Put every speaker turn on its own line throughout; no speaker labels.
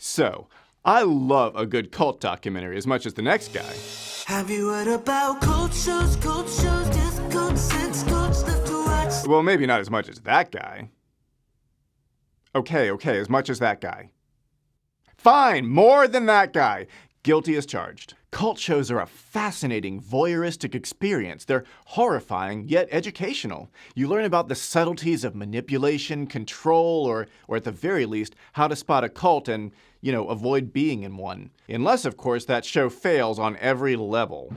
So, I love a good cult documentary as much as the next guy.
Have you heard about cult shows, disco, sex cults, left to right?
Well, maybe not as much as that guy. Okay, as much as that guy. Fine, more than that guy. Guilty as charged. Cult shows are a fascinating, voyeuristic experience. They're horrifying, yet educational. You learn about the subtleties of manipulation, control, or at the very least, how to spot a cult and, avoid being in one. Unless, of course, that show fails on every level.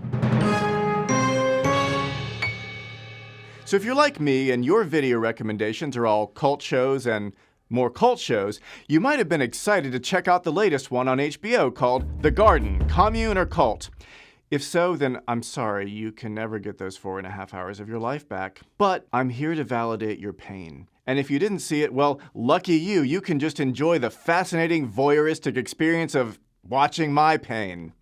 So if you're like me and your video recommendations are all cult shows and more cult shows, you might have been excited to check out the latest one on HBO called The Garden, Commune or Cult. If so, then I'm sorry, you can never get those 4.5 hours of your life back. But I'm here to validate your pain. And if you didn't see it, well, lucky you, you can just enjoy the fascinating voyeuristic experience of watching my pain.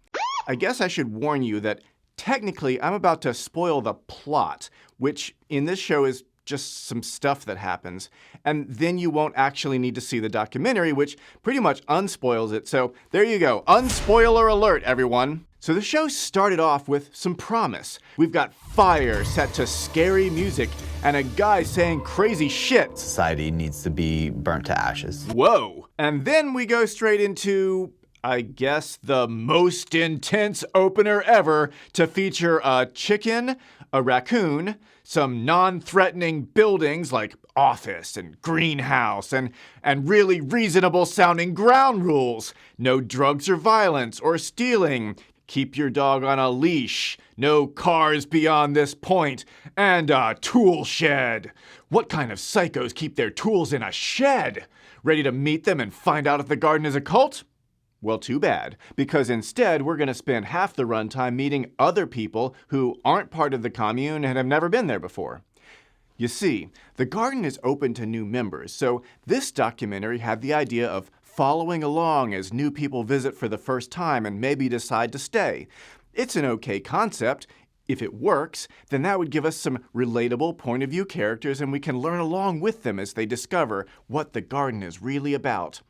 I guess I should warn you that technically I'm about to spoil the plot, which in this show is just some stuff that happens, and then you won't actually need to see the documentary, which pretty much unspoils it. So there you go, unspoiler alert, everyone. So the show started off with some promise. We've got fire set to scary music and a guy saying crazy shit.
Society needs to be burnt to ashes.
Whoa. And then we go straight into, I guess, the most intense opener ever to feature a chicken, a raccoon, some non-threatening buildings like office and greenhouse, and really reasonable sounding ground rules. No drugs or violence or stealing. Keep your dog on a leash. No cars beyond this point. And a tool shed. What kind of psychos keep their tools in a shed? Ready to meet them and find out if the garden is a cult? Well, too bad, because instead we're going to spend half the runtime meeting other people who aren't part of the commune and have never been there before. You see, the garden is open to new members, so this documentary had the idea of following along as new people visit for the first time and maybe decide to stay. It's an okay concept. If it works, then that would give us some relatable point of view characters and we can learn along with them as they discover what the garden is really about.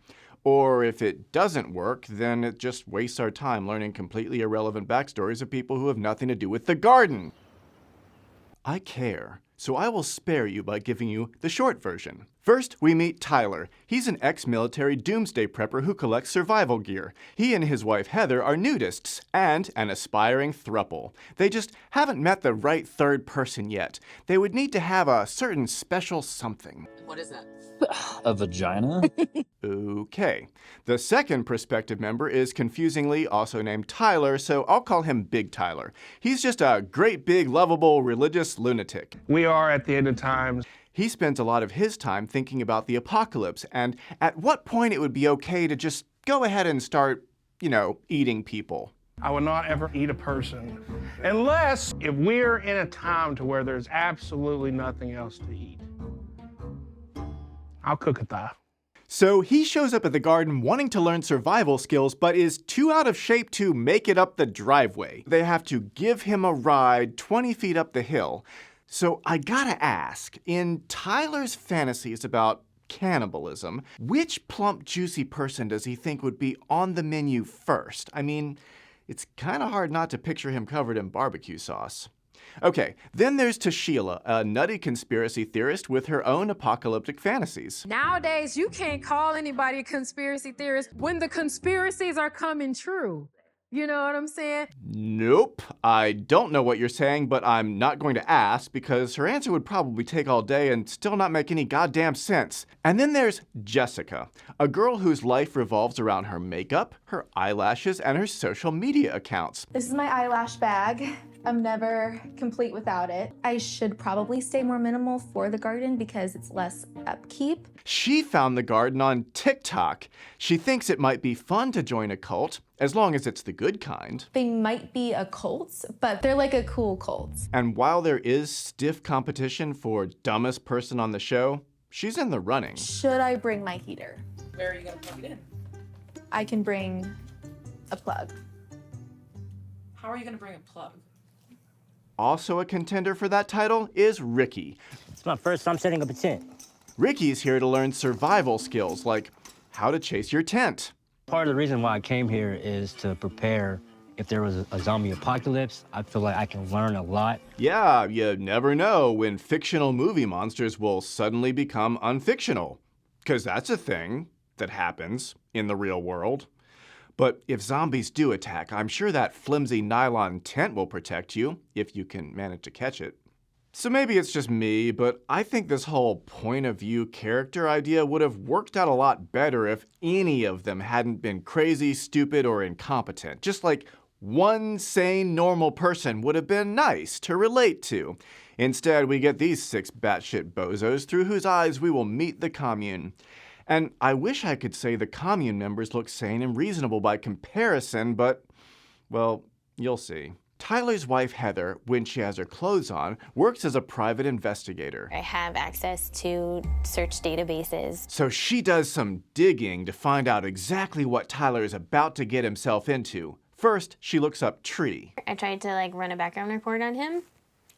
Or if it doesn't work, then it just wastes our time learning completely irrelevant backstories of people who have nothing to do with the garden. I care, so I will spare you by giving you the short version. First, we meet Tyler. He's an ex-military doomsday prepper who collects survival gear. He and his wife Heather are nudists and an aspiring throuple. They just haven't met the right third person yet. They would need to have a certain special something.
What is that?
A vagina?
Okay. The second prospective member is confusingly also named Tyler, so I'll call him Big Tyler. He's just a great big lovable religious lunatic.
We are at the end of times.
He spends a lot of his time thinking about the apocalypse and at what point it would be okay to just go ahead and start, eating people.
I will not ever eat a person unless if we're in a time to where there's absolutely nothing else to eat. I'll cook a thigh.
So he shows up at the garden wanting to learn survival skills, but is too out of shape to make it up the driveway. They have to give him a ride 20 feet up the hill. So I gotta ask, in Tyler's fantasies about cannibalism, which plump, juicy person does he think would be on the menu first? I mean, it's kinda hard not to picture him covered in barbecue sauce. Okay, then there's Tisheila, a nutty conspiracy theorist with her own apocalyptic fantasies.
Nowadays, you can't call anybody a conspiracy theorist when the conspiracies are coming true. You know what I'm saying?
Nope, I don't know what you're saying, but I'm not going to ask because her answer would probably take all day and still not make any goddamn sense. And then there's Jessica, a girl whose life revolves around her makeup, her eyelashes, and her social media accounts.
This is my eyelash bag. I'm never complete without it. I should probably stay more minimal for the garden because it's less upkeep.
She found the garden on TikTok. She thinks it might be fun to join a cult, as long as it's the good kind.
They might be a cult, but they're like a cool cult.
And while there is stiff competition for dumbest person on the show, she's in the running.
Should I bring my heater?
Where are you gonna plug it in?
I can bring a plug.
How are you gonna bring a plug?
Also a contender for that title is Ricky.
It's my first time setting up a tent.
Ricky's here to learn survival skills like how to chase your tent.
Part of the reason why I came here is to prepare if there was a zombie apocalypse. I feel like I can learn a lot.
Yeah, you never know when fictional movie monsters will suddenly become unfictional. Because that's a thing that happens in the real world. But if zombies do attack, I'm sure that flimsy nylon tent will protect you, if you can manage to catch it. So maybe it's just me, but I think this whole point of view character idea would have worked out a lot better if any of them hadn't been crazy, stupid, or incompetent. Just like one sane, normal person would have been nice to relate to. Instead, we get these 6 batshit bozos through whose eyes we will meet the Commune. And I wish I could say the Commune members look sane and reasonable by comparison, but, well, you'll see. Tyler's wife, Heather, when she has her clothes on, works as a private investigator.
I have access to search databases.
So she does some digging to find out exactly what Tyler is about to get himself into. First, she looks up Tree.
I tried to run a background report on him,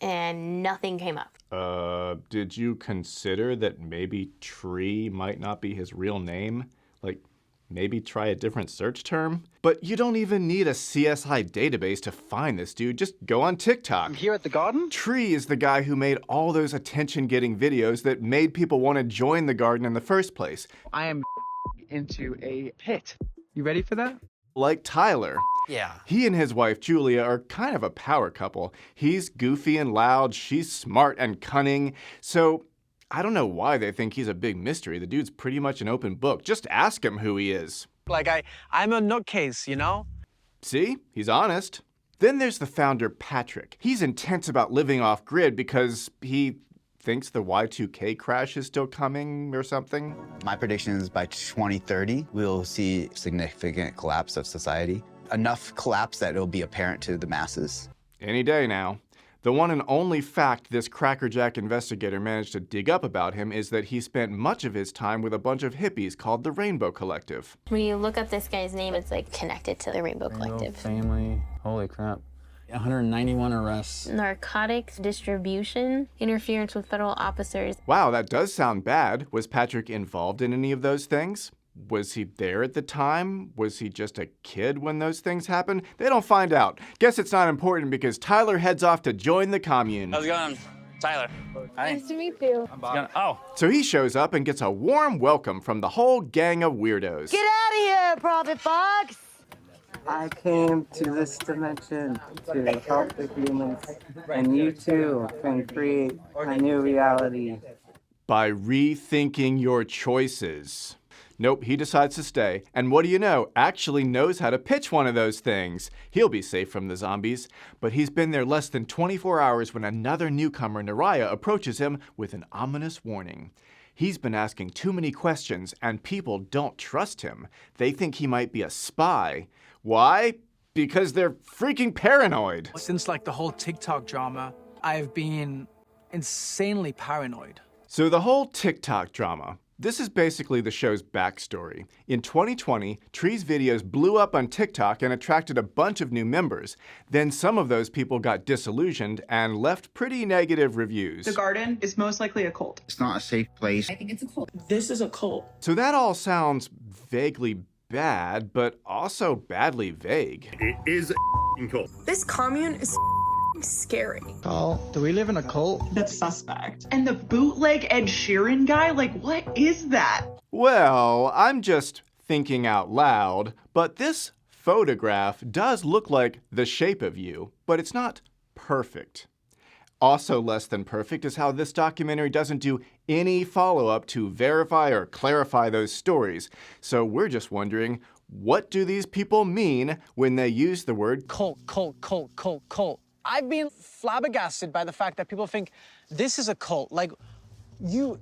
and nothing came up.
Did you consider that maybe Tree might not be his real name? Maybe try a different search term? But you don't even need a CSI database to find this dude. Just go on TikTok.
I'm here at the garden?
Tree is the guy who made all those attention-getting videos that made people want to join the garden in the first place.
I am into a pit. You ready for that?
Like Tyler.
Yeah.
He and his wife, Julia, are kind of a power couple. He's goofy and loud, she's smart and cunning. So I don't know why they think he's a big mystery. The dude's pretty much an open book. Just ask him who he is.
I'm a nutcase, you know?
See? He's honest. Then there's the founder, Patrick. He's intense about living off-grid because he thinks the Y2K crash is still coming or something.
My prediction is by 2030, we'll see significant collapse of society. Enough collapse that it'll be apparent to the masses.
Any day now. The one and only fact this crackerjack investigator managed to dig up about him is that he spent much of his time with a bunch of hippies called the Rainbow Collective.
When you look up this guy's name, it's connected to the Rainbow Collective.
Family, holy crap. 191 arrests.
Narcotics distribution, interference with federal officers.
Wow, that does sound bad. Was Patrick involved in any of those things? Was he there at the time? Was he just a kid when those things happened? They don't find out. Guess it's not important because Tyler heads off to join the Commune.
How's it going, Tyler? Hi.
Nice to meet you.
So he shows up and gets a warm welcome from the whole gang of weirdos.
Get out of here, Prophet Fox!
I came to this dimension to help the humans, and you too can create a new reality.
By rethinking your choices. Nope, he decides to stay, and what do you know, actually knows how to pitch one of those things. He'll be safe from the zombies, but he's been there less than 24 hours when another newcomer, Narayah, approaches him with an ominous warning. He's been asking too many questions, and people don't trust him. They think he might be a spy. Why? Because they're freaking paranoid.
Since the whole TikTok drama, I've been insanely paranoid.
So the whole TikTok drama, this is basically the show's backstory. In 2020, Tree's videos blew up on TikTok and attracted a bunch of new members. Then some of those people got disillusioned and left pretty negative reviews.
The garden is most likely a cult.
It's not a safe place.
I think it's a cult. This is a cult.
So that all sounds vaguely bad, but also badly vague.
It is a cult.
This commune is scary.
Oh, do we live in a cult?
That's suspect. And the bootleg Ed Sheeran guy, what is that?
Well, I'm just thinking out loud, but this photograph does look like the shape of you, but it's not perfect. Also less than perfect is how this documentary doesn't do any follow-up to verify or clarify those stories. So we're just wondering, what do these people mean when they use the word
Cult. I've been flabbergasted by the fact that people think this is a cult. You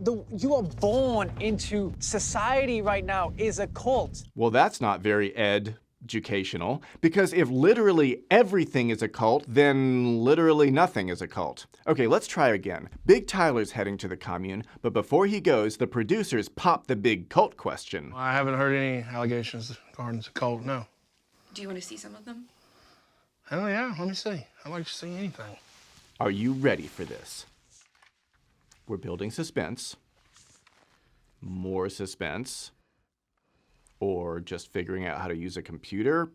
are born into society right now is a cult.
Well, that's not very educational, because if literally everything is a cult, then literally nothing is a cult. Okay, let's try again. Big Tyler's heading to the Commune, but before he goes, the producers pop the big cult question.
I haven't heard any allegations the garden's a cult, no.
Do you want to see some of them?
Hell yeah, let me see. I'd like to see anything.
Are you ready for this? We're building suspense. More suspense. Or just figuring out how to use a computer?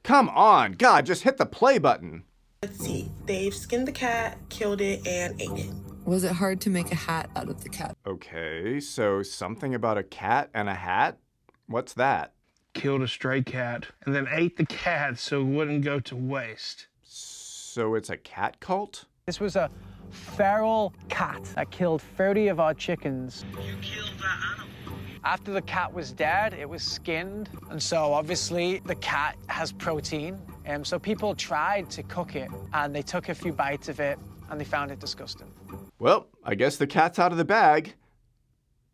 Come on, God, just hit the play button.
Let's see. They've skinned the cat, killed it, and ate it.
Was it hard to make a hat out of the cat?
Okay, so something about a cat and a hat? What's that?
Killed a stray cat and then ate the cat so it wouldn't go to waste.
So it's a cat cult?
This was a feral cat that killed 30 of our chickens.
You killed that animal.
After the cat was dead, it was skinned. And so obviously the cat has protein. So people tried to cook it and they took a few bites of it and they found it disgusting.
Well, I guess the cat's out of the bag.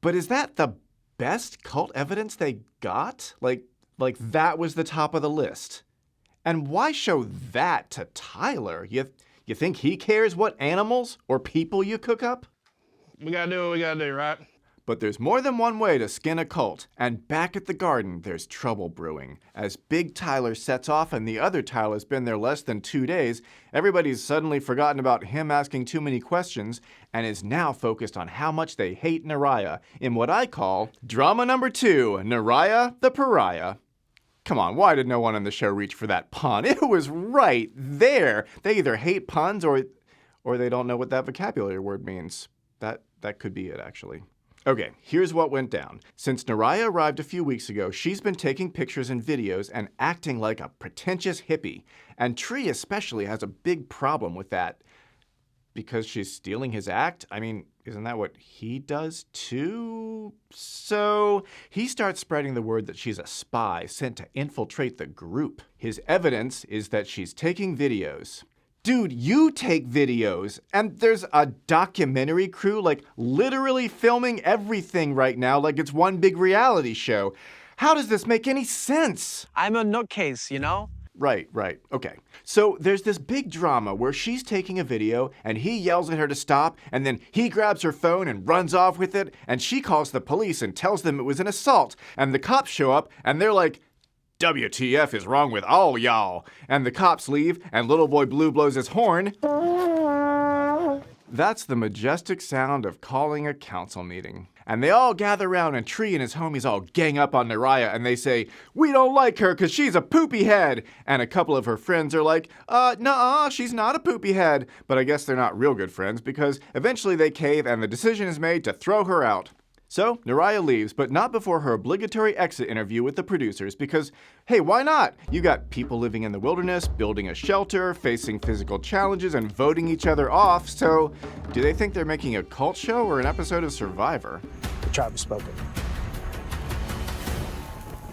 But is that the best cult evidence they got? Like that was the top of the list. And why show that to Tyler? You think he cares what animals or people you cook up?
We gotta do what we gotta do, right?
But there's more than one way to skin a cult, and back at the garden, there's trouble brewing. As Big Tyler sets off and the other Tyler's been there less than 2 days, everybody's suddenly forgotten about him asking too many questions and is now focused on how much they hate Narayah in what I call drama number 2, Narayah the Pariah. Come on, why did no one on the show reach for that pun? It was right there. They either hate puns or they don't know what that vocabulary word means. That could be it, actually. Okay, here's what went down. Since Narayah arrived a few weeks ago, she's been taking pictures and videos and acting like a pretentious hippie. And Tree especially has a big problem with that. Because she's stealing his act? I mean, isn't that what he does too? So he starts spreading the word that she's a spy sent to infiltrate the group. His evidence is that she's taking videos. Dude, you take videos, and there's a documentary crew, like, literally filming everything right now like it's one big reality show. How does this make any sense?
I'm a nutcase, you know?
Right. Okay. So there's this big drama where she's taking a video, and he yells at her to stop, and then he grabs her phone and runs off with it, and she calls the police and tells them it was an assault, and the cops show up, and they're like, WTF is wrong with all y'all? And the cops leave, and Little Boy Blue blows his horn. That's the majestic sound of calling a council meeting. And they all gather around, and Tree and his homies all gang up on Narayah, and they say, we don't like her because she's a poopy head. And a couple of her friends are like, nuh-uh, she's not a poopy head. But I guess they're not real good friends, because eventually they cave, and the decision is made to throw her out. So, Narayah leaves, but not before her obligatory exit interview with the producers because, hey, why not? You got people living in the wilderness, building a shelter, facing physical challenges, and voting each other off, so do they think they're making a cult show or an episode of Survivor?
The tribe has spoken.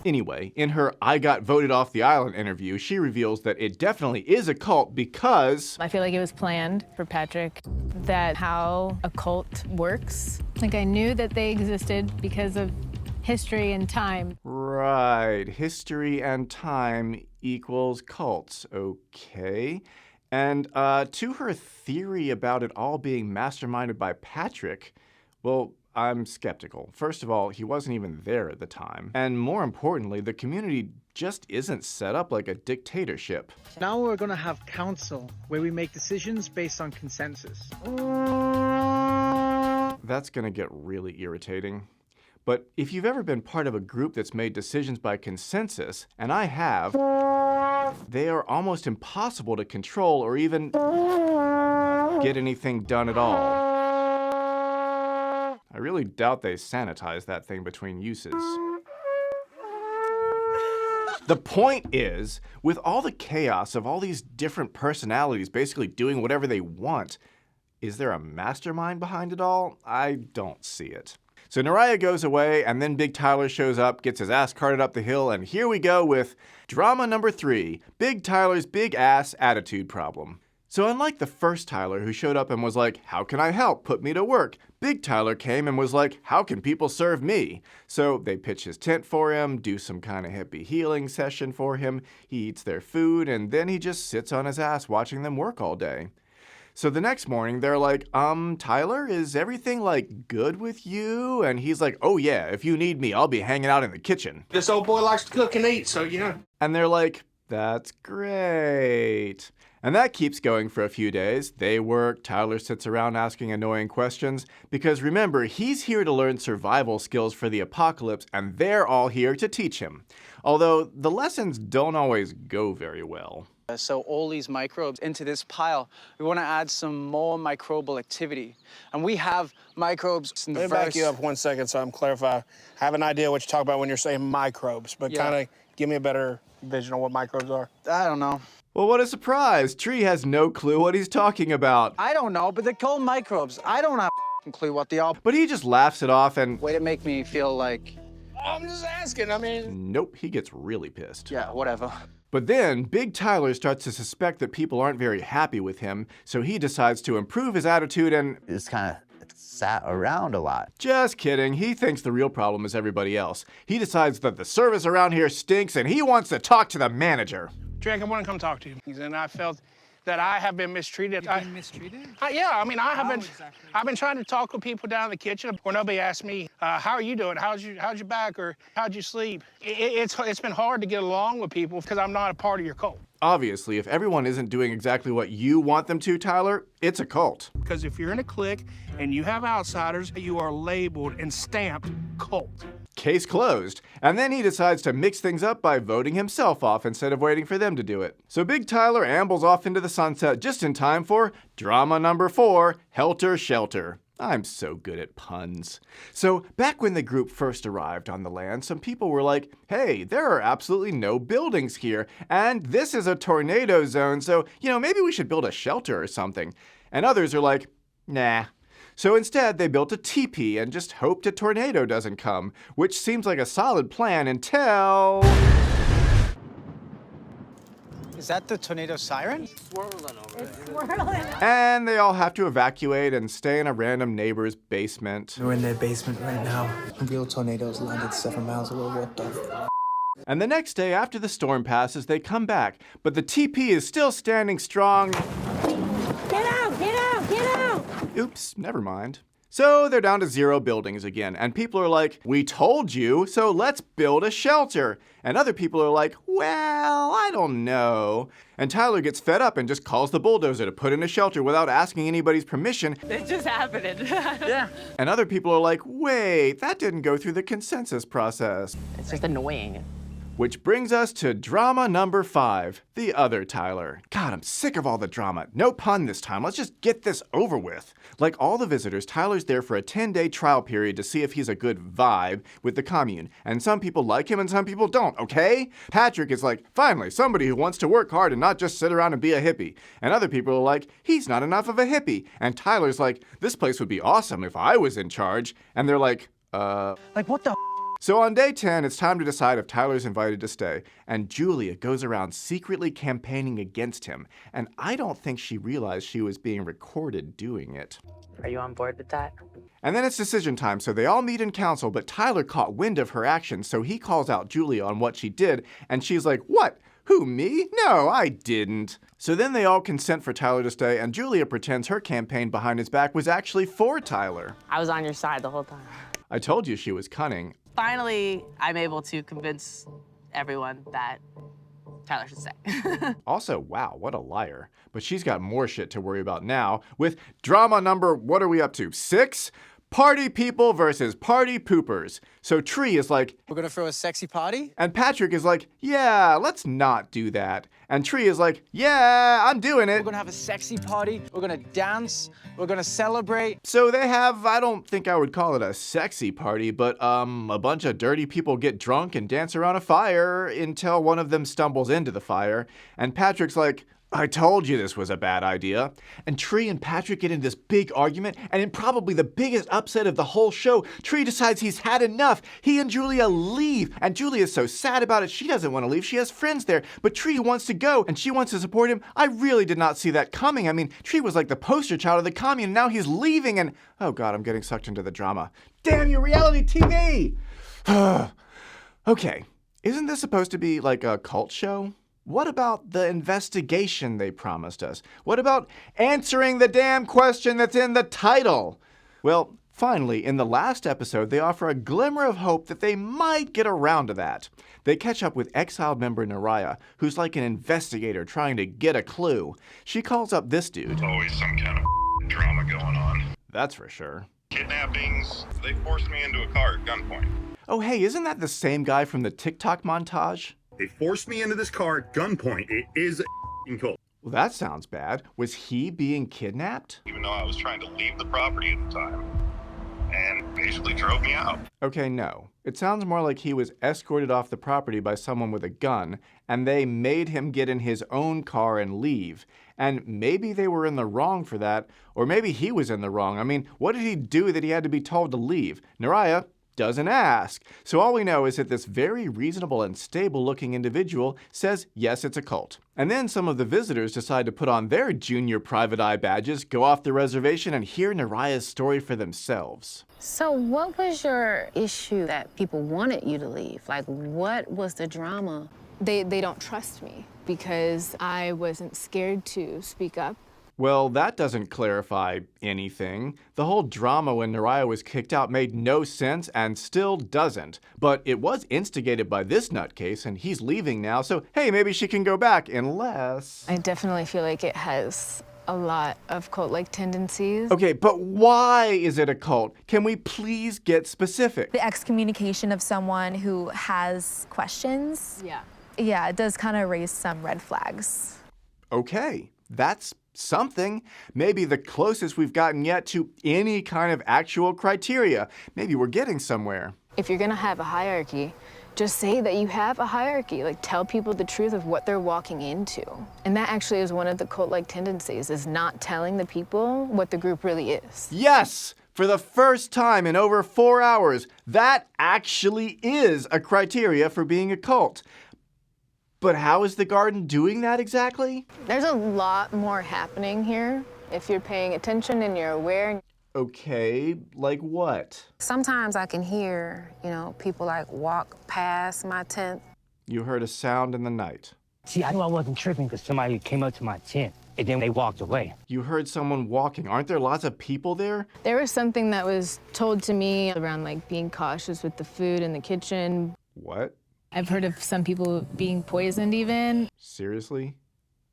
Anyway, in her I got voted off the island interview, she reveals that it definitely is a cult because
I feel like it was planned for Patrick, that how a cult works. Like I knew that they existed because of history and time.
Right, history and time equals cults, okay. And to her theory about it all being masterminded by Patrick, well, I'm skeptical. First of all, he wasn't even there at the time. And more importantly, the community just isn't set up like a dictatorship.
Now we're gonna have council, where we make decisions based on consensus.
That's gonna get really irritating. But if you've ever been part of a group that's made decisions by consensus, and I have, they are almost impossible to control or even get anything done at all. I really doubt they sanitize that thing between uses. The point is, with all the chaos of all these different personalities basically doing whatever they want, is there a mastermind behind it all? I don't see it. So Narayah goes away, and then Big Tyler shows up, gets his ass carted up the hill, and here we go with drama number 3, Big Tyler's big ass attitude problem. So unlike the first Tyler who showed up and was like, how can I help? Put me to work. Big Tyler came and was like, how can people serve me? So they pitch his tent for him, do some kind of hippie healing session for him. He eats their food, and then he just sits on his ass watching them work all day. So the next morning, they're like, Tyler, is everything, like, good with you? And he's like, oh yeah, if you need me, I'll be hanging out in the kitchen.
This old boy likes to cook and eat, so you know.
And they're like, That's great. And that keeps going for a few days. They work, Tyler sits around asking annoying questions, because remember, he's here to learn survival skills for the apocalypse, and they're all here to teach him. Although the lessons don't always go very well.
So all these microbes into this pile, we want to add some more microbial activity. And we have microbes in the
Let me back you up 1 second so I'm clarify. I have an idea what you talk about when you're saying microbes, but kind of give me a better vision of what microbes are.
I don't know.
Well, what a surprise. Tree has no clue what he's talking about.
I don't know, but they're called microbes. I don't have a clue what they are.
But he just laughs it off and...
Way to make me feel like...
I'm just asking, I mean...
Nope, he gets really pissed.
Yeah, whatever.
But then, Big Tyler starts to suspect that people aren't very happy with him, so he decides to improve his attitude and...
Just kind of sat around a lot.
Just kidding. He thinks the real problem is everybody else. He decides that the service around here stinks and he wants to talk to the manager.
Drake, I want to come talk to you. And I felt that I have been mistreated.
You've been mistreated?
Yeah, I mean, I have been.
Exactly?
I've been trying to talk with people down in the kitchen where nobody asks me, how are you doing? How's your back? Or how'd you sleep? It's been hard to get along with people because I'm not a part of your cult.
Obviously, if everyone isn't doing exactly what you want them to, Tyler, it's a cult.
Because if you're in a clique and you have outsiders, you are labeled and stamped cult.
Case closed. And then he decides to mix things up by voting himself off instead of waiting for them to do it. So Big Tyler ambles off into the sunset just in time for drama number 4, Helter Shelter. I'm so good at puns. So back when the group first arrived on the land, some people were like, hey, there are absolutely no buildings here, and this is a tornado zone, so, maybe we should build a shelter or something. And others are like, nah. So instead, they built a teepee and just hoped a tornado doesn't come, which seems like a solid plan until...
Is that the tornado siren?
And they all have to evacuate and stay in a random neighbor's basement.
We're in their basement right now. A real tornado's landed 7 miles away. What the f***?
And the next day, after the storm passes, they come back, but the teepee is still standing strong.
Get out! Get out! Get out!
Oops, never mind. So they're down to 0 buildings again, and people are like, we told you, so let's build a shelter. And other people are like, well, I don't know. And Tyler gets fed up and just calls the bulldozer to put in a shelter without asking anybody's permission.
It just happened.
Yeah.
And other people are like, wait, that didn't go through the consensus process.
It's just annoying.
Which brings us to drama number 5, the other Tyler. God, I'm sick of all the drama. No pun this time. Let's just get this over with. Like all the visitors, Tyler's there for a 10-day trial period to see if he's a good vibe with the commune. And some people like him and some people don't, okay? Patrick is like, finally, somebody who wants to work hard and not just sit around and be a hippie. And other people are like, he's not enough of a hippie. And Tyler's like, this place would be awesome if I was in charge. And they're like,
Like, what the
So on day 10, it's time to decide if Tyler's invited to stay, and Julia goes around secretly campaigning against him, and I don't think she realized she was being recorded doing it.
Are you on board with that?
And then it's decision time, so they all meet in council, but Tyler caught wind of her actions, so he calls out Julia on what she did, and she's like, what? Who, me? No, I didn't. So then they all consent for Tyler to stay, and Julia pretends her campaign behind his back was actually for Tyler.
I was on your side the whole time.
I told you she was cunning.
Finally, I'm able to convince everyone that Tyler should stay.
Also, wow, what a liar. But she's got more shit to worry about now with drama number, what are we up to, 6? Party people versus party poopers. So Tree is like,
we're gonna throw a sexy party?
And Patrick is like, yeah, let's not do that. And Tree is like, yeah, I'm doing it.
We're gonna have a sexy party, we're gonna dance, we're gonna celebrate.
So they have, I don't think I would call it a sexy party, but a bunch of dirty people get drunk and dance around a fire until one of them stumbles into the fire. And Patrick's like, I told you this was a bad idea. And Tree and Patrick get in this big argument, and in probably the biggest upset of the whole show, Tree decides he's had enough. He and Julia leave, and Julia's so sad about it, she doesn't want to leave. She has friends there, but Tree wants to go, and she wants to support him. I really did not see that coming. I mean, Tree was like the poster child of the commune, and now he's leaving, and oh God, I'm getting sucked into the drama. Damn you, reality TV! Okay, isn't this supposed to be like a cult show? What about the investigation they promised us? What about answering the damn question that's in the title? Well, Finally, in the last episode, they offer a glimmer of hope that they might get around to that. They catch up with exiled member Narayah, who's like an investigator trying to get a clue. She calls up this dude.
Always some kind of drama going on.
That's for sure.
Kidnappings. They forced me into a car at gunpoint.
Oh, hey, isn't that the same guy from the TikTok montage?
They forced me into this car at gunpoint. It is a cult.
Well, that sounds bad. Was he being kidnapped?
Even though I was trying to leave the property at the time. And basically drove me out.
Okay, no. It sounds more like he was escorted off the property by someone with a gun, and they made him get in his own car and leave. And maybe they were in the wrong for that, or maybe he was in the wrong. I mean, what did he do that he had to be told to leave? Narayah doesn't ask. So all we know is that this very reasonable and stable-looking individual says, yes, it's a cult. And then some of the visitors decide to put on their junior private eye badges, go off the reservation, and hear Narayah's story for themselves.
So what was your issue that people wanted you to leave? Like, what was the drama?
They don't trust me because I wasn't scared to speak up.
Well, that doesn't clarify anything. The whole drama when Narayah was kicked out made no sense and still doesn't. But it was instigated by this nutcase, and he's leaving now, so hey, maybe she can go back, unless...
I definitely feel like it has a lot of cult-like tendencies.
Okay, but why is it a cult? Can we please get specific?
The excommunication of someone who has questions. Yeah, it does kind of raise some red flags.
Okay, that's something. Maybe the closest we've gotten yet to any kind of actual criteria. Maybe we're getting somewhere.
If you're gonna have a hierarchy, just say that you have a hierarchy. Like, tell people the truth of what they're walking into. And that actually is one of the cult-like tendencies, is not telling the people what the group really is.
Yes! For the first time in over 4 hours, that actually is a criteria for being a cult. But how is the garden doing that exactly?
There's a lot more happening here if you're paying attention and you're aware.
Okay, like what?
Sometimes I can hear, people like walk past my tent.
You heard a sound in the night.
See, I knew I wasn't tripping because somebody came up to my tent and then they walked away.
You heard someone walking. Aren't there lots of people there?
There was something that was told to me around like being cautious with the food in the kitchen.
What?
I've heard of some people being poisoned even.
Seriously?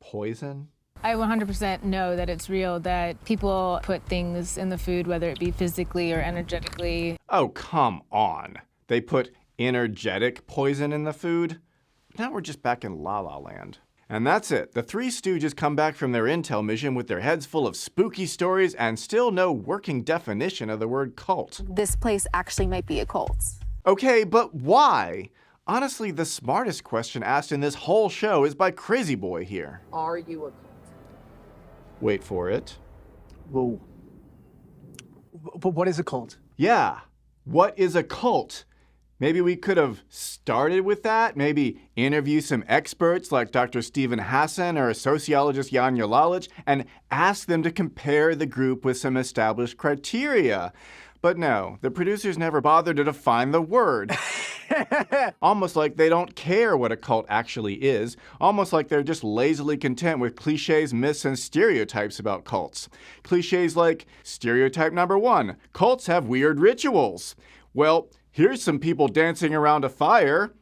Poison?
I 100% know that it's real, that people put things in the food, whether it be physically or energetically.
Oh, come on. They put energetic poison in the food? Now we're just back in La La Land. And that's it. The Three Stooges come back from their intel mission with their heads full of spooky stories and still no working definition of the word cult.
This place actually might be a cult.
Okay, but why? Honestly, the smartest question asked in this whole show is by Crazy Boy here.
Are you a cult?
Wait for it.
Whoa. But what is a cult?
Yeah, what is a cult? Maybe we could have started with that. Maybe interview some experts like Dr. Stephen Hassan or sociologist Jan Jelalich and ask them to compare the group with some established criteria. But no, the producers never bothered to define the word. Almost like they don't care what a cult actually is. Almost like they're just lazily content with cliches, myths, and stereotypes about cults. Cliches like, stereotype number 1, cults have weird rituals. Well, here's some people dancing around a fire.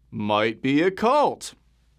Might be a cult.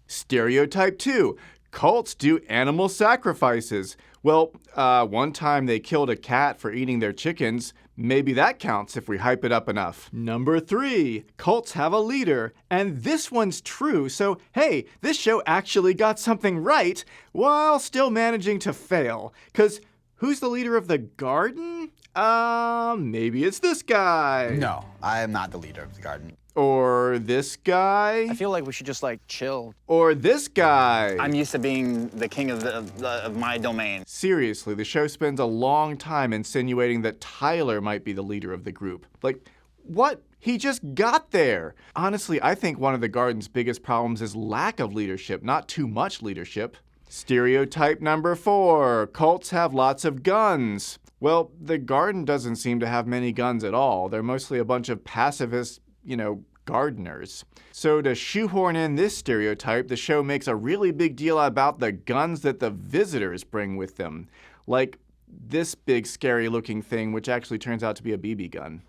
Stereotype 2, cults do animal sacrifices. Well, one time they killed a cat for eating their chickens. Maybe that counts if we hype it up enough. Number 3, cults have a leader. And this one's true, so hey, this show actually got something right while still managing to fail. 'Cause who's the leader of the garden? Maybe it's this guy.
No, I am not the leader of the garden.
Or this guy.
I feel like we should just chill.
Or this guy.
I'm used to being the king of my domain.
Seriously, the show spends a long time insinuating that Tyler might be the leader of the group. Like, what? He just got there. Honestly, I think one of the garden's biggest problems is lack of leadership, not too much leadership. Stereotype number 4, cults have lots of guns. Well, the garden doesn't seem to have many guns at all. They're mostly a bunch of pacifist, gardeners. So to shoehorn in this stereotype, the show makes a really big deal about the guns that the visitors bring with them. Like, this big scary looking thing, which actually turns out to be a BB gun.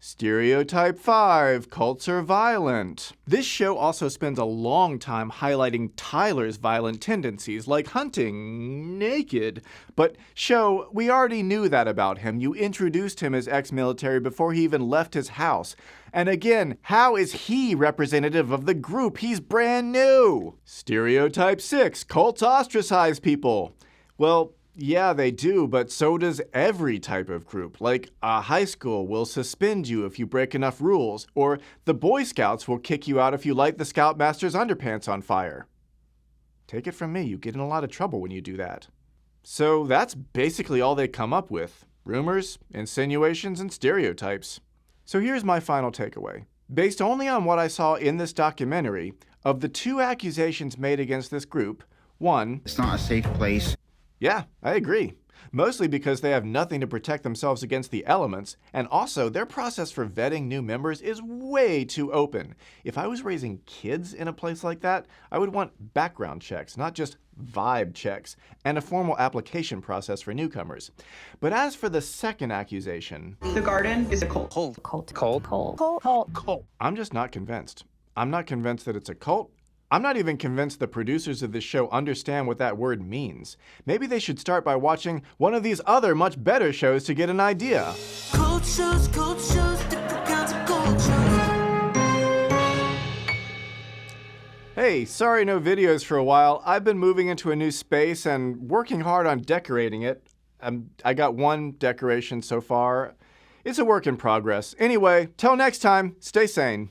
Stereotype 5, cults are violent. This show also spends a long time highlighting Tyler's violent tendencies, like hunting naked. But show, we already knew that about him. You introduced him as ex-military before he even left his house. And again, how is he representative of the group? He's brand new. Stereotype 6, cults ostracize people. Well, yeah, they do, but so does every type of group. Like, a high school will suspend you if you break enough rules, or the Boy Scouts will kick you out if you light the Scoutmaster's underpants on fire. Take it from me, you get in a lot of trouble when you do that. So that's basically all they come up with. Rumors, insinuations, and stereotypes. So here's my final takeaway. Based only on what I saw in this documentary, of the 2 accusations made against this group, one,
it's not a safe place.
Yeah, I agree. Mostly because they have nothing to protect themselves against the elements, and also their process for vetting new members is way too open. If I was raising kids in a place like that, I would want background checks, not just vibe checks, and a formal application process for newcomers. But as for the second accusation...
The garden is a cult.
Cult. I'm just not convinced. I'm not convinced that it's a cult. I'm not even convinced the producers of this show understand what that word means. Maybe they should start by watching one of these other much better shows to get an idea.
Cult shows, different kinds of cult shows.
Hey, sorry no videos for a while. I've been moving into a new space and working hard on decorating it. I got one decoration so far. It's a work in progress. Anyway, till next time, stay sane.